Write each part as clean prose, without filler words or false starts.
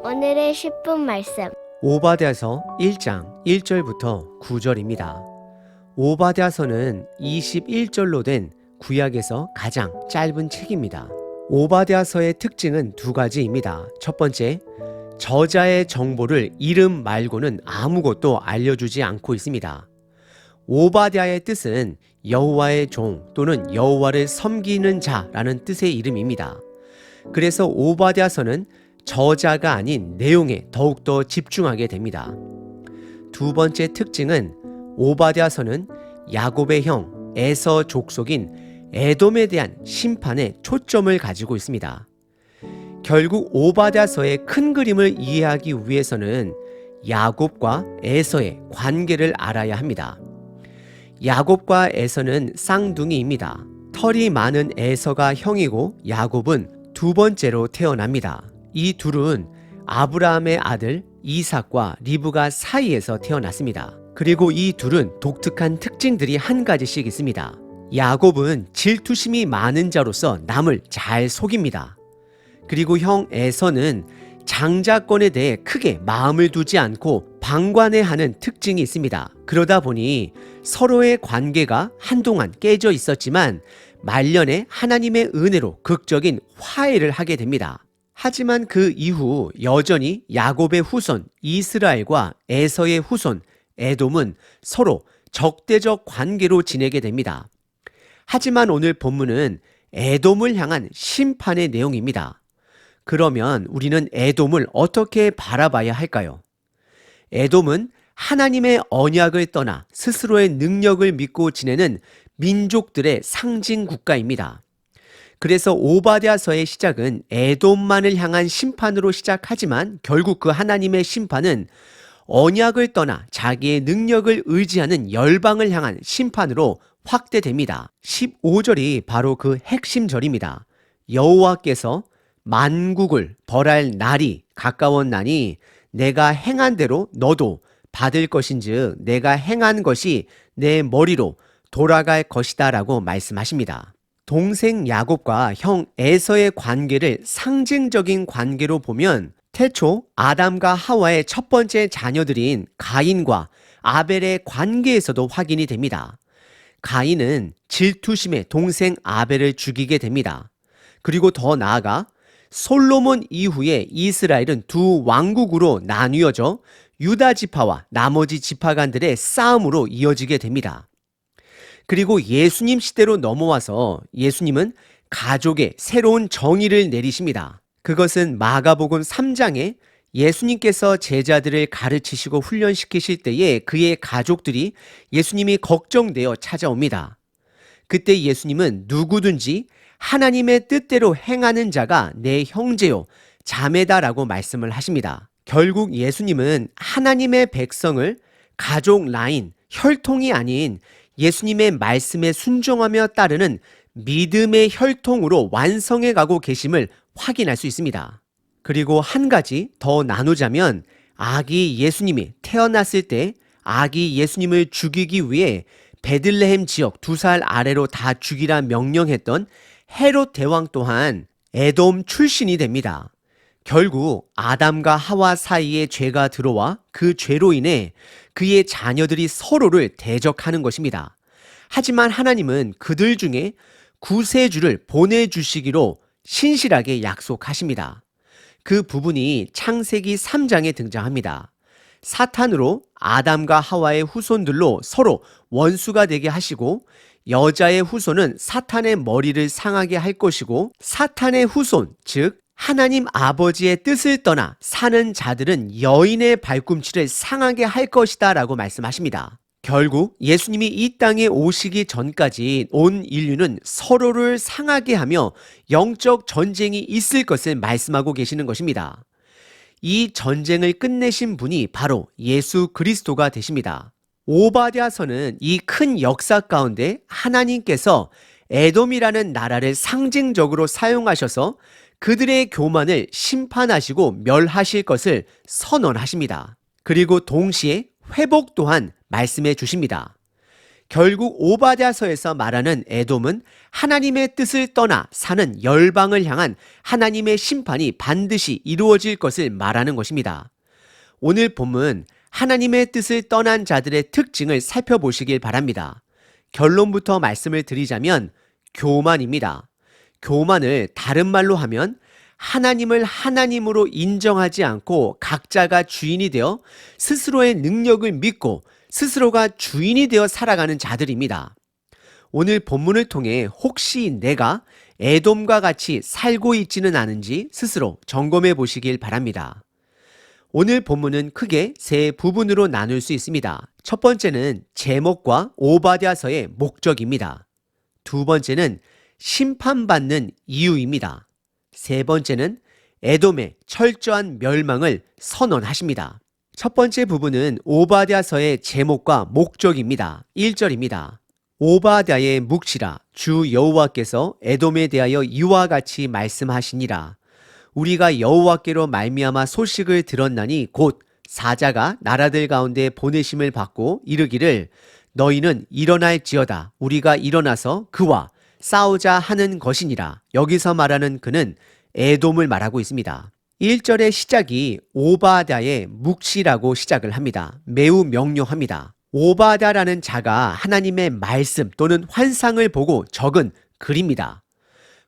오늘의 10분 말씀. 오바댜서 1장 1절부터 9절입니다. 오바댜서는 21절로 된 구약에서 가장 짧은 책입니다. 오바댜서의 특징은 두 가지입니다. 첫 번째, 저자의 정보를 이름 말고는 아무것도 알려주지 않고 있습니다. 오바댜의 뜻은 여호와의 종 또는 여호와를 섬기는 자라는 뜻의 이름입니다. 그래서 오바댜서는 저자가 아닌 내용에 더욱더 집중하게 됩니다. 두 번째 특징은 오바댜서는 야곱의 형 에서 족속인 에돔에 대한 심판에 초점을 가지고 있습니다. 결국 오바댜서의 큰 그림을 이해하기 위해서는 야곱과 에서의 관계를 알아야 합니다. 야곱과 에서는 쌍둥이입니다. 털이 많은 에서가 형이고 야곱은 두 번째로 태어납니다. 이 둘은 아브라함의 아들 이삭과 리브가 사이에서 태어났습니다. 그리고 이 둘은 독특한 특징들이 한 가지씩 있습니다. 야곱은 질투심이 많은 자로서 남을 잘 속입니다. 그리고 형 에서는 장자권에 대해 크게 마음을 두지 않고 방관해하는 특징이 있습니다. 그러다 보니 서로의 관계가 한동안 깨져 있었지만 말년에 하나님의 은혜로 극적인 화해를 하게 됩니다. 하지만 그 이후 여전히 야곱의 후손 이스라엘과 에서의 후손 에돔은 서로 적대적 관계로 지내게 됩니다. 하지만 오늘 본문은 에돔을 향한 심판의 내용입니다. 그러면 우리는 에돔을 어떻게 바라봐야 할까요? 에돔은 하나님의 언약을 떠나 스스로의 능력을 믿고 지내는 민족들의 상징 국가입니다. 그래서 오바댜서의 시작은 에돔만을 향한 심판으로 시작하지만 결국 그 하나님의 심판은 언약을 떠나 자기의 능력을 의지하는 열방을 향한 심판으로 확대됩니다. 15절이 바로 그 핵심 절입니다. 여호와께서 만국을 벌할 날이 가까웠나니 내가 행한 대로 너도 받을 것인즉 내가 행한 것이 내 머리로 돌아갈 것이다 라고 말씀하십니다. 동생 야곱과 형 에서의 관계를 상징적인 관계로 보면 태초 아담과 하와의 첫 번째 자녀들인 가인과 아벨의 관계에서도 확인이 됩니다. 가인은 질투심에 동생 아벨을 죽이게 됩니다. 그리고 더 나아가 솔로몬 이후에 이스라엘은 두 왕국으로 나뉘어져 유다 지파와 나머지 지파간들의 싸움으로 이어지게 됩니다. 그리고 예수님 시대로 넘어와서 예수님은 가족의 새로운 정의를 내리십니다. 그것은 마가복음 3장에 예수님께서 제자들을 가르치시고 훈련시키실 때에 그의 가족들이 예수님이 걱정되어 찾아옵니다. 그때 예수님은 누구든지 하나님의 뜻대로 행하는 자가 내 형제요 자매다라고 말씀을 하십니다. 결국 예수님은 하나님의 백성을 가족 라인, 혈통이 아닌 예수님의 말씀에 순종하며 따르는 믿음의 혈통으로 완성해 가고 계심을 확인할 수 있습니다. 그리고 한 가지 더 나누자면 아기 예수님이 태어났을 때 아기 예수님을 죽이기 위해 베들레헴 지역 2살 아래로 다 죽이라 명령했던 헤롯 대왕 또한 에돔 출신이 됩니다. 결국 아담과 하와 사이에 죄가 들어와 그 죄로 인해 그의 자녀들이 서로를 대적하는 것입니다. 하지만 하나님은 그들 중에 구세주를 보내주시기로 신실하게 약속하십니다. 그 부분이 창세기 3장에 등장합니다. 사탄으로 아담과 하와의 후손들로 서로 원수가 되게 하시고 여자의 후손은 사탄의 머리를 상하게 할 것이고 사탄의 후손, 즉 하나님 아버지의 뜻을 떠나 사는 자들은 여인의 발꿈치를 상하게 할 것이다 라고 말씀하십니다. 결국 예수님이 이 땅에 오시기 전까지 온 인류는 서로를 상하게 하며 영적 전쟁이 있을 것을 말씀하고 계시는 것입니다. 이 전쟁을 끝내신 분이 바로 예수 그리스도가 되십니다. 오바댜서는 이 큰 역사 가운데 하나님께서 에돔이라는 나라를 상징적으로 사용하셔서 그들의 교만을 심판하시고 멸하실 것을 선언하십니다. 그리고 동시에 회복 또한 말씀해 주십니다. 결국 오바댜서에서 말하는 에돔은 하나님의 뜻을 떠나 사는 열방을 향한 하나님의 심판이 반드시 이루어질 것을 말하는 것입니다. 오늘 본문 하나님의 뜻을 떠난 자들의 특징을 살펴보시길 바랍니다. 결론부터 말씀을 드리자면 교만입니다. 교만을 다른 말로 하면 하나님을 하나님으로 인정하지 않고 각자가 주인이 되어 스스로의 능력을 믿고 스스로가 주인이 되어 살아가는 자들입니다. 오늘 본문을 통해 혹시 내가 에돔과 같이 살고 있지는 않은지 스스로 점검해 보시길 바랍니다. 오늘 본문은 크게 세 부분으로 나눌 수 있습니다. 첫 번째는 제목과 오바댜서의 목적입니다. 두 번째는 심판받는 이유입니다. 세 번째는 에돔의 철저한 멸망을 선언하십니다. 첫 번째 부분은 오바댜서의 제목과 목적입니다. 1절입니다. 오바댜의 묵시라 주 여호와께서 에돔에 대하여 이와 같이 말씀하시니라. 우리가 여호와께로 말미암아 소식을 들었나니 곧 사자가 나라들 가운데 보내심을 받고 이르기를 너희는 일어날지어다. 우리가 일어나서 그와 싸우자 하는 것이니라. 여기서 말하는 그는 에돔을 말하고 있습니다. 1절의 시작이 오바댜의 묵시라고 시작을 합니다. 매우 명료합니다. 오바댜라는 자가 하나님의 말씀 또는 환상을 보고 적은 글입니다.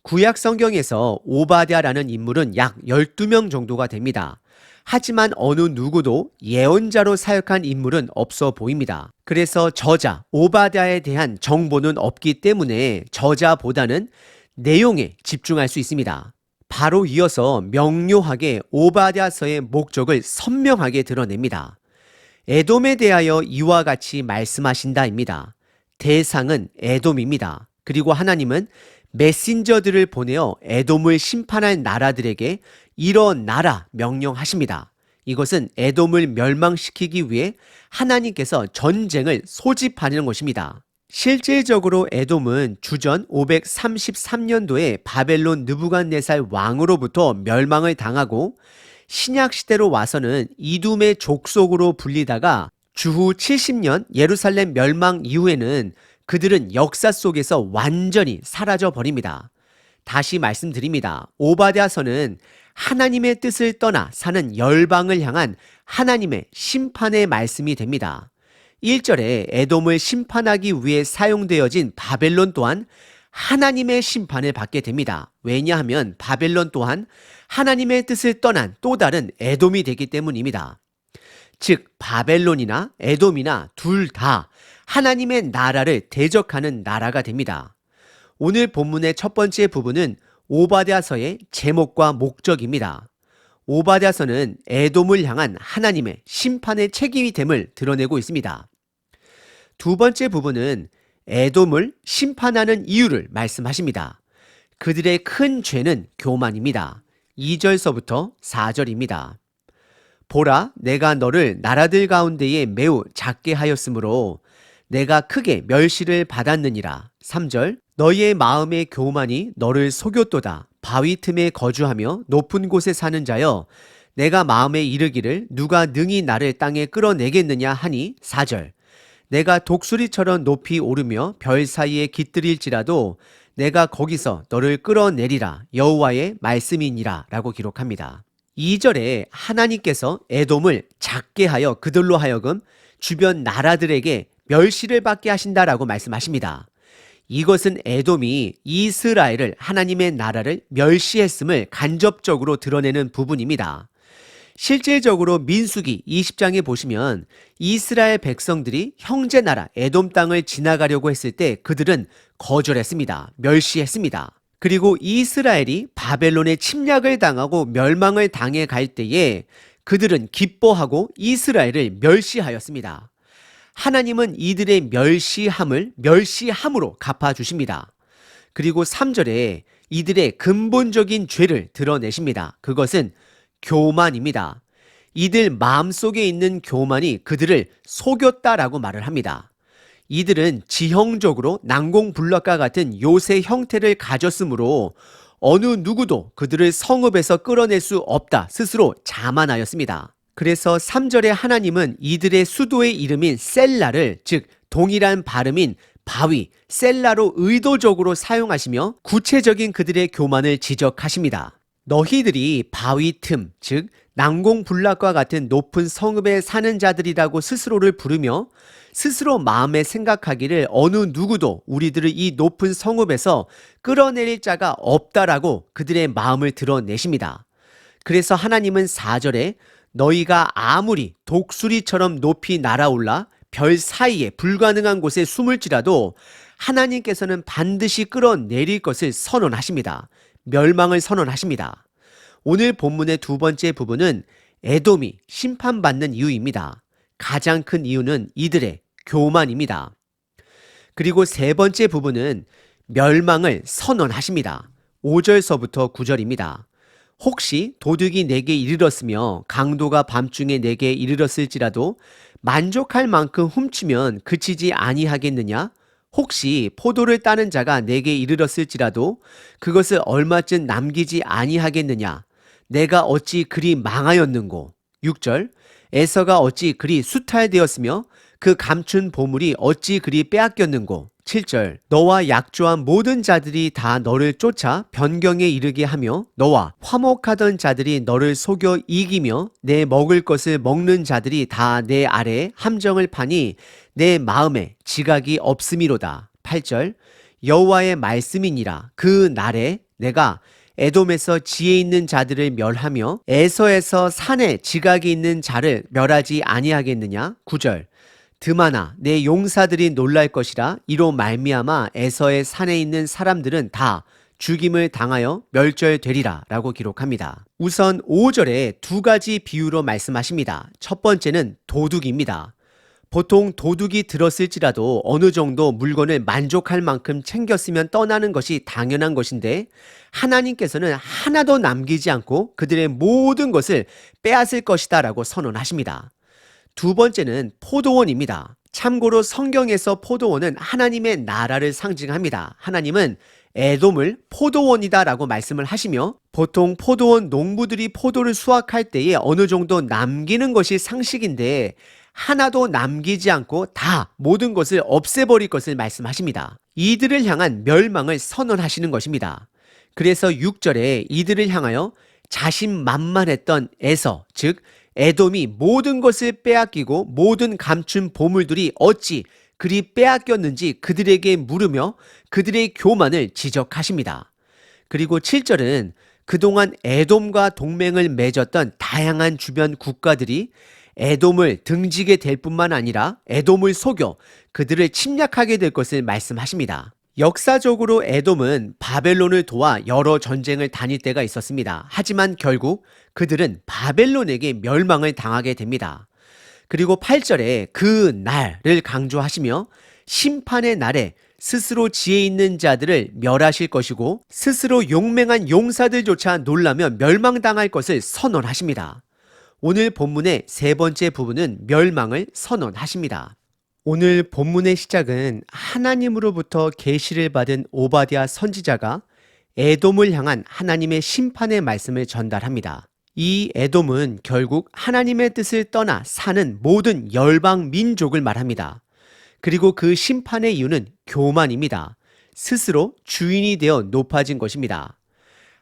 구약 성경에서 오바댜라는 인물은 약 12명 정도가 됩니다. 하지만 어느 누구도 예언자로 사역한 인물은 없어 보입니다. 그래서 저자 오바댜에 대한 정보는 없기 때문에 저자보다는 내용에 집중할 수 있습니다. 바로 이어서 명료하게 오바댜서의 목적을 선명하게 드러냅니다. 에돔에 대하여 이와 같이 말씀하신다입니다. 대상은 에돔입니다. 그리고 하나님은 메신저들을 보내어 에돔을 심판할 나라들에게 일어나라 명령하십니다. 이것은 에돔을 멸망시키기 위해 하나님께서 전쟁을 소집하는 것입니다. 실질적으로 에돔은 주전 533년도에 바벨론 느부갓네살 왕으로부터 멸망을 당하고 신약시대로 와서는 이둠의 족속으로 불리다가 주후 70년 예루살렘 멸망 이후에는 그들은 역사 속에서 완전히 사라져 버립니다. 다시 말씀드립니다. 오바댜서는 하나님의 뜻을 떠나 사는 열방을 향한 하나님의 심판의 말씀이 됩니다. 1절에 에돔을 심판하기 위해 사용되어진 바벨론 또한 하나님의 심판을 받게 됩니다. 왜냐하면 바벨론 또한 하나님의 뜻을 떠난 또 다른 에돔이 되기 때문입니다. 즉 바벨론이나 에돔이나 둘 다 하나님의 나라를 대적하는 나라가 됩니다. 오늘 본문의 첫 번째 부분은 오바댜서의 제목과 목적입니다. 오바댜서는 에돔을 향한 하나님의 심판의 책임이 됨을 드러내고 있습니다. 두 번째 부분은 에돔을 심판하는 이유를 말씀하십니다. 그들의 큰 죄는 교만입니다. 2절서부터 4절입니다. 보라, 내가 너를 나라들 가운데에 매우 작게 하였으므로 내가 크게 멸시를 받았느니라. 3절, 너희의 마음의 교만이 너를 속였도다. 바위 틈에 거주하며 높은 곳에 사는 자여, 내가 마음에 이르기를 누가 능히 나를 땅에 끌어내겠느냐 하니. 4절, 내가 독수리처럼 높이 오르며 별 사이에 깃들일지라도 내가 거기서 너를 끌어내리라. 여호와의 말씀이니라 라고 기록합니다. 2절에 하나님께서 에돔을 작게 하여 그들로 하여금 주변 나라들에게 멸시를 받게 하신다라고 말씀하십니다. 이것은 에돔이 이스라엘을 하나님의 나라를 멸시했음을 간접적으로 드러내는 부분입니다. 실질적으로 민수기 20장에 보시면 이스라엘 백성들이 형제 나라 에돔 땅을 지나가려고 했을 때 그들은 거절했습니다. 멸시했습니다. 그리고 이스라엘이 바벨론의 침략을 당하고 멸망을 당해 갈 때에 그들은 기뻐하고 이스라엘을 멸시하였습니다. 하나님은 이들의 멸시함을 멸시함으로 갚아주십니다. 그리고 3절에 이들의 근본적인 죄를 드러내십니다. 그것은 교만입니다. 이들 마음속에 있는 교만이 그들을 속였다라고 말을 합니다. 이들은 지형적으로 난공불락과 같은 요새 형태를 가졌으므로 어느 누구도 그들을 성읍에서 끌어낼 수 없다 스스로 자만하였습니다. 그래서 3절에 하나님은 이들의 수도의 이름인 셀라를 즉 동일한 발음인 바위, 셀라로 의도적으로 사용하시며 구체적인 그들의 교만을 지적하십니다. 너희들이 바위 틈, 즉 난공불락과 같은 높은 성읍에 사는 자들이라고 스스로를 부르며 스스로 마음에 생각하기를 어느 누구도 우리들을 이 높은 성읍에서 끌어내릴 자가 없다라고 그들의 마음을 드러내십니다. 그래서 하나님은 4절에 너희가 아무리 독수리처럼 높이 날아올라 별 사이에 불가능한 곳에 숨을지라도 하나님께서는 반드시 끌어내릴 것을 선언하십니다. 멸망을 선언하십니다. 오늘 본문의 두 번째 부분은 에돔이 심판받는 이유입니다. 가장 큰 이유는 이들의 교만입니다. 그리고 세 번째 부분은 멸망을 선언하십니다. 5절서부터 9절입니다. 혹시 도둑이 내게 이르렀으며 강도가 밤중에 내게 이르렀을지라도 만족할 만큼 훔치면 그치지 아니하겠느냐? 혹시 포도를 따는 자가 내게 이르렀을지라도 그것을 얼마쯤 남기지 아니하겠느냐? 내가 어찌 그리 망하였는고? 6절 에서가 어찌 그리 수탈되었으며 그 감춘 보물이 어찌 그리 빼앗겼는고? 7절 너와 약조한 모든 자들이 다 너를 쫓아 변경에 이르게 하며 너와 화목하던 자들이 너를 속여 이기며 내 먹을 것을 먹는 자들이 다 내 아래에 함정을 파니 내 마음에 지각이 없음이로다. 8절 여호와의 말씀이니라. 그 날에 내가 에돔에서 지혜 있는 자들을 멸하며 에서에서 산에 지각이 있는 자를 멸하지 아니하겠느냐. 9절 드마나 내 용사들이 놀랄 것이라. 이로 말미암아 에서의 산에 있는 사람들은 다 죽임을 당하여 멸절되리라 라고 기록합니다. 우선 5절에 두 가지 비유로 말씀하십니다. 첫 번째는 도둑입니다. 보통 도둑이 들었을지라도 어느 정도 물건을 만족할 만큼 챙겼으면 떠나는 것이 당연한 것인데 하나님께서는 하나도 남기지 않고 그들의 모든 것을 빼앗을 것이다 라고 선언하십니다. 두 번째는 포도원입니다. 참고로 성경에서 포도원은 하나님의 나라를 상징합니다. 하나님은 에돔을 포도원이다 라고 말씀을 하시며 보통 포도원 농부들이 포도를 수확할 때에 어느 정도 남기는 것이 상식인데 하나도 남기지 않고 다 모든 것을 없애버릴 것을 말씀하십니다. 이들을 향한 멸망을 선언하시는 것입니다. 그래서 6절에 이들을 향하여 자신만만했던 에서, 즉 에돔이 모든 것을 빼앗기고 모든 감춘 보물들이 어찌 그리 빼앗겼는지 그들에게 물으며 그들의 교만을 지적하십니다. 그리고 7절은 그동안 에돔과 동맹을 맺었던 다양한 주변 국가들이 에돔을 등지게 될 뿐만 아니라 에돔을 속여 그들을 침략하게 될 것을 말씀하십니다. 역사적으로 에돔은 바벨론을 도와 여러 전쟁을 다닐 때가 있었습니다. 하지만 결국 그들은 바벨론에게 멸망을 당하게 됩니다. 그리고 8절에 그 날을 강조하시며 심판의 날에 스스로 지혜 있는 자들을 멸하실 것이고 스스로 용맹한 용사들조차 놀라며 멸망당할 것을 선언하십니다. 오늘 본문의 세 번째 부분은 멸망을 선언하십니다. 오늘 본문의 시작은 하나님으로부터 계시를 받은 오바댜 선지자가 에돔을 향한 하나님의 심판의 말씀을 전달합니다. 이 에돔은 결국 하나님의 뜻을 떠나 사는 모든 열방 민족을 말합니다. 그리고 그 심판의 이유는 교만입니다. 스스로 주인이 되어 높아진 것입니다.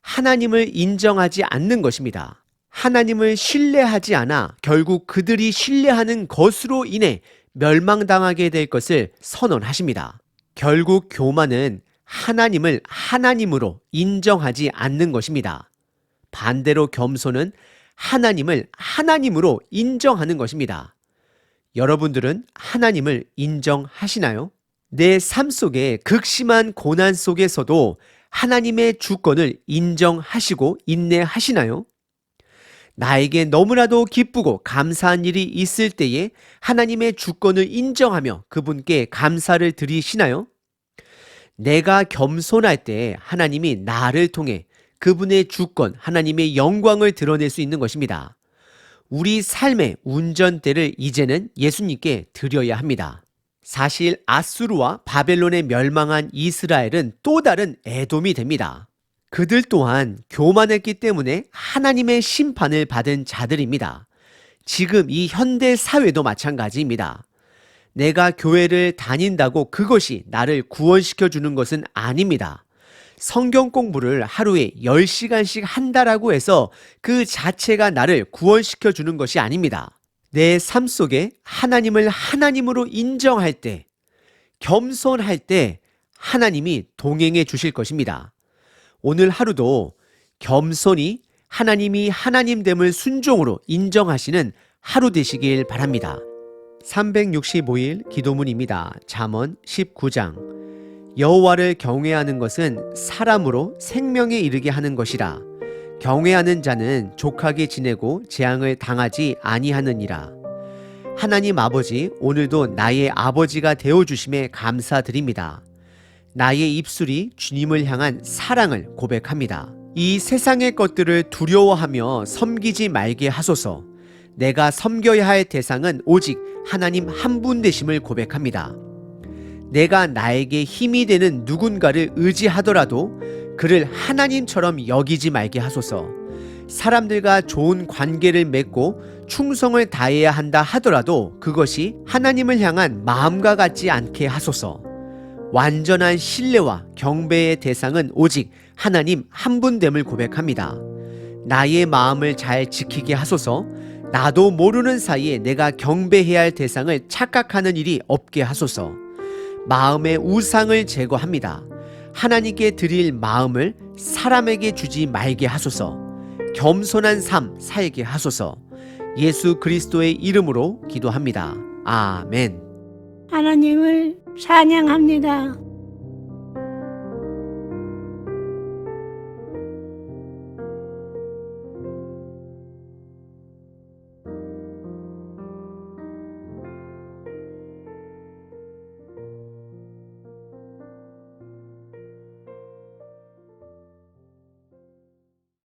하나님을 인정하지 않는 것입니다. 하나님을 신뢰하지 않아 결국 그들이 신뢰하는 것으로 인해 멸망당하게 될 것을 선언하십니다. 결국 교만은 하나님을 하나님으로 인정하지 않는 것입니다. 반대로 겸손은 하나님을 하나님으로 인정하는 것입니다. 여러분들은 하나님을 인정하시나요? 내 삶 속에 극심한 고난 속에서도 하나님의 주권을 인정하시고 인내하시나요? 나에게 너무나도 기쁘고 감사한 일이 있을 때에 하나님의 주권을 인정하며 그분께 감사를 드리시나요? 내가 겸손할 때 하나님이 나를 통해 그분의 주권, 하나님의 영광을 드러낼 수 있는 것입니다. 우리 삶의 운전대를 이제는 예수님께 드려야 합니다. 사실 아수르와 바벨론에 멸망한 이스라엘은 또 다른 에돔이 됩니다. 그들 또한 교만했기 때문에 하나님의 심판을 받은 자들입니다. 지금 이 현대 사회도 마찬가지입니다. 내가 교회를 다닌다고 그것이 나를 구원시켜 주는 것은 아닙니다. 성경 공부를 하루에 10시간씩 한다라고 해서 그 자체가 나를 구원시켜 주는 것이 아닙니다. 내 삶 속에 하나님을 하나님으로 인정할 때, 겸손할 때 하나님이 동행해 주실 것입니다. 오늘 하루도 겸손히 하나님이 하나님됨을 순종으로 인정하시는 하루 되시길 바랍니다. 365일 기도문입니다. 잠언 19장. 여호와를 경외하는 것은 사람으로 생명에 이르게 하는 것이라. 경외하는 자는 족하게 지내고 재앙을 당하지 아니하느니라. 하나님 아버지, 오늘도 나의 아버지가 되어주심에 감사드립니다. 나의 입술이 주님을 향한 사랑을 고백합니다. 이 세상의 것들을 두려워하며 섬기지 말게 하소서. 내가 섬겨야 할 대상은 오직 하나님 한 분 되심을 고백합니다. 내가 나에게 힘이 되는 누군가를 의지하더라도 그를 하나님처럼 여기지 말게 하소서. 사람들과 좋은 관계를 맺고 충성을 다해야 한다 하더라도 그것이 하나님을 향한 마음과 같지 않게 하소서. 완전한 신뢰와 경배의 대상은 오직 하나님 한 분됨을 고백합니다. 나의 마음을 잘 지키게 하소서. 나도 모르는 사이에 내가 경배해야 할 대상을 착각하는 일이 없게 하소서. 마음의 우상을 제거합니다. 하나님께 드릴 마음을 사람에게 주지 말게 하소서. 겸손한 삶 살게 하소서. 예수 그리스도의 이름으로 기도합니다. 아멘. 하나님을 찬양합니다.